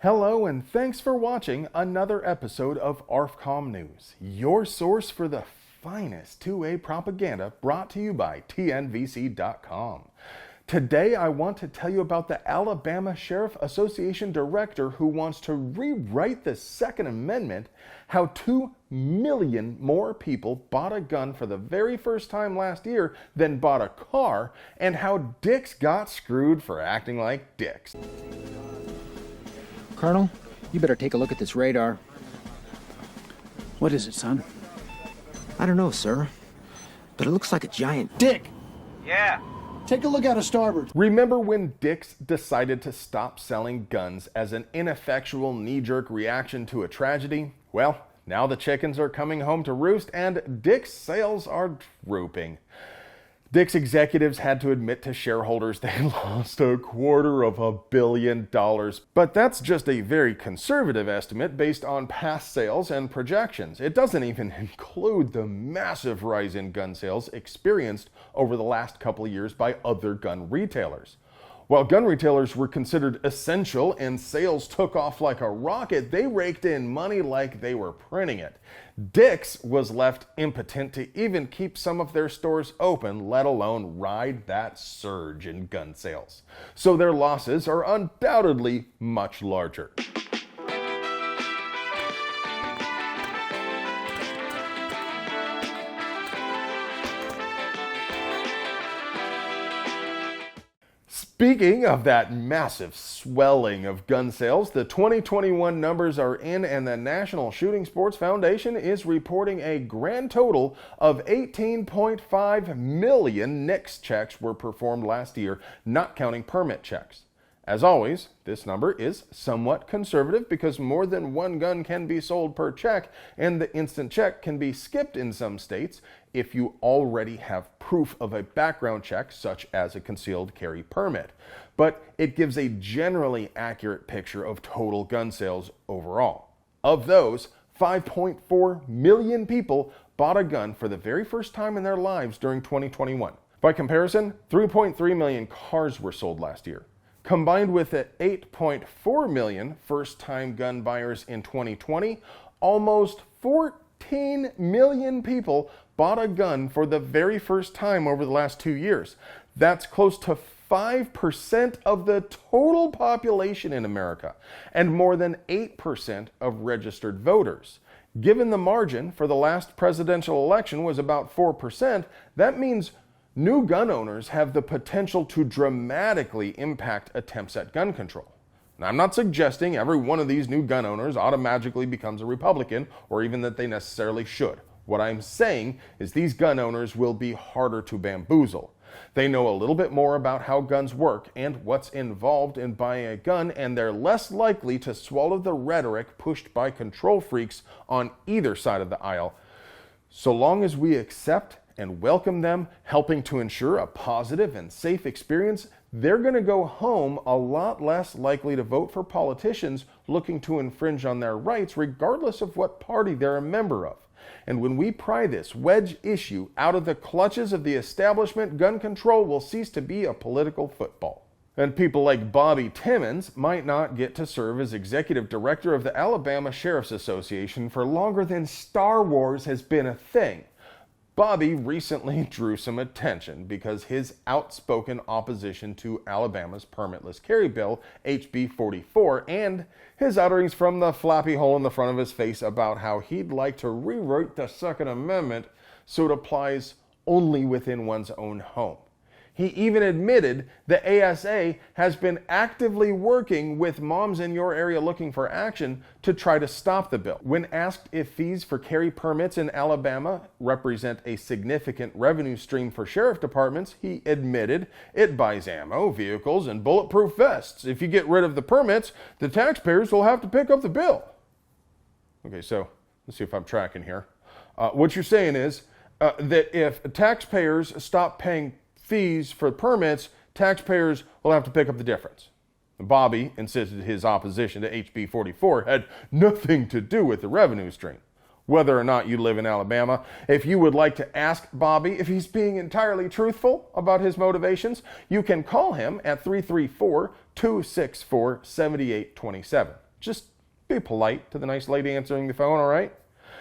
Hello and thanks for watching another episode of ARFCOM News, your source for the finest 2A propaganda brought to you by TNVC.com. Today I want to tell you about the Alabama Sheriff Association director who wants to rewrite the Second Amendment, how 2 million more people bought a gun for the very first time last year than bought a car, and how dicks got screwed for acting like dicks. Colonel, you better take a look at this radar. What is it, son? I don't know, sir, but it looks like a giant Dick! Yeah. Take a look out of starboard. Remember when dicks decided to stop selling guns as an ineffectual knee-jerk reaction to a tragedy? Well, now the chickens are coming home to roost and Dick's sales are drooping. Dick's executives had to admit to shareholders they lost $250 million. But that's just a very conservative estimate based on past sales and projections. It doesn't even include the massive rise in gun sales experienced over the last couple of years by other gun retailers. While gun retailers were considered essential and sales took off like a rocket, they raked in money like they were printing it. Dick's was left impotent to even keep some of their stores open, let alone ride that surge in gun sales. So their losses are undoubtedly much larger. Speaking of that massive swelling of gun sales, the 2021 numbers are in and the National Shooting Sports Foundation is reporting a grand total of 18.5 million NICS checks were performed last year, not counting permit checks. As always, this number is somewhat conservative because more than one gun can be sold per check, and the instant check can be skipped in some states if you already have proof of a background check, such as a concealed carry permit. But it gives a generally accurate picture of total gun sales overall. Of those, 5.4 million people bought a gun for the very first time in their lives during 2021. By comparison, 3.3 million cars were sold last year. Combined with the 8.4 million first-time gun buyers in 2020, almost 14 million people bought a gun for the very first time over the last 2 years. That's close to 5% of the total population in America, and more than 8% of registered voters. Given the margin for the last presidential election was about 4%, that means new gun owners have the potential to dramatically impact attempts at gun control. Now, I'm not suggesting every one of these new gun owners automatically becomes a Republican or even that they necessarily should. What I'm saying is these gun owners will be harder to bamboozle. They know a little bit more about how guns work and what's involved in buying a gun, and they're less likely to swallow the rhetoric pushed by control freaks on either side of the aisle. So long as we accept and welcome them, helping to ensure a positive and safe experience, they're going to go home a lot less likely to vote for politicians looking to infringe on their rights, regardless of what party they're a member of. And when we pry this wedge issue out of the clutches of the establishment, gun control will cease to be a political football. And people like Bobby Timmons might not get to serve as executive director of the Alabama Sheriff's Association for longer than Star Wars has been a thing. Bobby recently drew some attention because his outspoken opposition to Alabama's permitless carry bill, HB 44, and his utterings from the flappy hole in the front of his face about how he'd like to rewrite the Second Amendment so it applies only within one's own home. He even admitted the ASA has been actively working with moms in your area looking for action to try to stop the bill. When asked if fees for carry permits in Alabama represent a significant revenue stream for sheriff departments, he admitted it buys ammo, vehicles, and bulletproof vests. If you get rid of the permits, the taxpayers will have to pick up the bill. Okay, so let's see if I'm tracking here. What you're saying is that if taxpayers stop paying fees for permits, taxpayers will have to pick up the difference. Bobby insisted his opposition to HB 44 had nothing to do with the revenue stream. Whether or not you live in Alabama, if you would like to ask Bobby if he's being entirely truthful about his motivations, you can call him at 334-264-7827. Just be polite to the nice lady answering the phone, all right?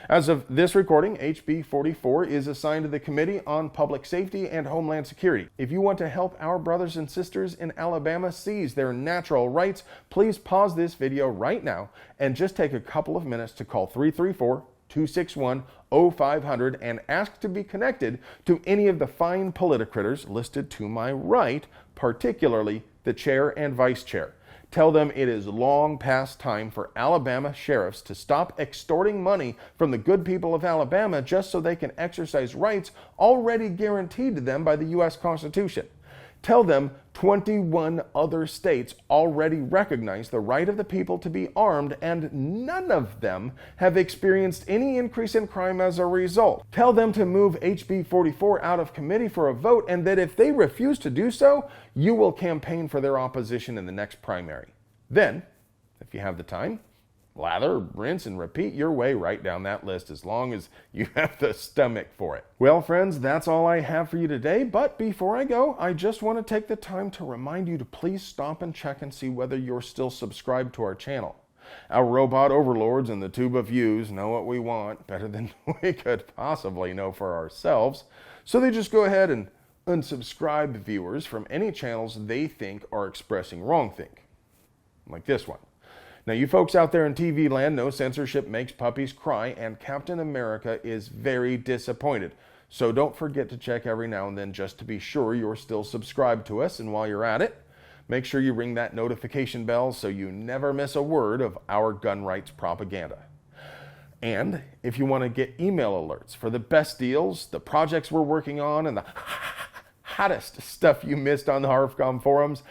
As of this recording, HB 44 is assigned to the Committee on Public Safety and Homeland Security. If you want to help our brothers and sisters in Alabama seize their natural rights, please pause this video right now and just take a couple of minutes to call 334-261-0500 and ask to be connected to any of the fine politicrators listed to my right, particularly the chair and vice chair. Tell them it is long past time for Alabama sheriffs to stop extorting money from the good people of Alabama just so they can exercise rights already guaranteed to them by the U.S. Constitution. Tell them 21 other states already recognize the right of the people to be armed, and none of them have experienced any increase in crime as a result. Tell them to move HB 44 out of committee for a vote, and that if they refuse to do so, you will campaign for their opposition in the next primary. Then, if you have the time, lather, rinse, and repeat your way right down that list as long as you have the stomach for it. Well, friends, that's all I have for you today. But before I go, I just want to take the time to remind you to please stop and check and see whether you're still subscribed to our channel. Our robot overlords and the tube of views know what we want better than we could possibly know for ourselves. So they just go ahead and unsubscribe viewers from any channels they think are expressing wrongthink. Like this one. Now, you folks out there in TV land know censorship makes puppies cry, and Captain America is very disappointed. So don't forget to check every now and then just to be sure you're still subscribed to us. And while you're at it, make sure you ring that notification bell so you never miss a word of our gun rights propaganda. And if you want to get email alerts for the best deals, the projects we're working on, and the hottest stuff you missed on the ARFCOM forums,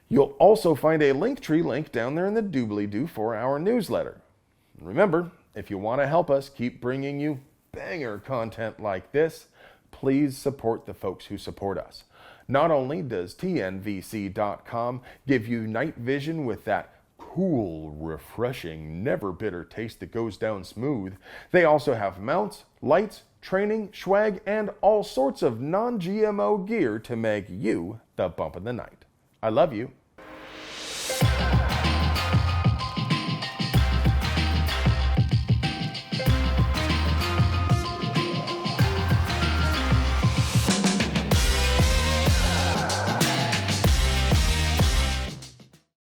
you'll also find a Linktree link down there in the doobly-doo for our newsletter. And remember, if you want to help us keep bringing you banger content like this, please support the folks who support us. Not only does TNVC.com give you night vision with that cool, refreshing, never bitter taste that goes down smooth, they also have mounts, lights, training, swag, and all sorts of non-GMO gear to make you the bump of the night. I love you.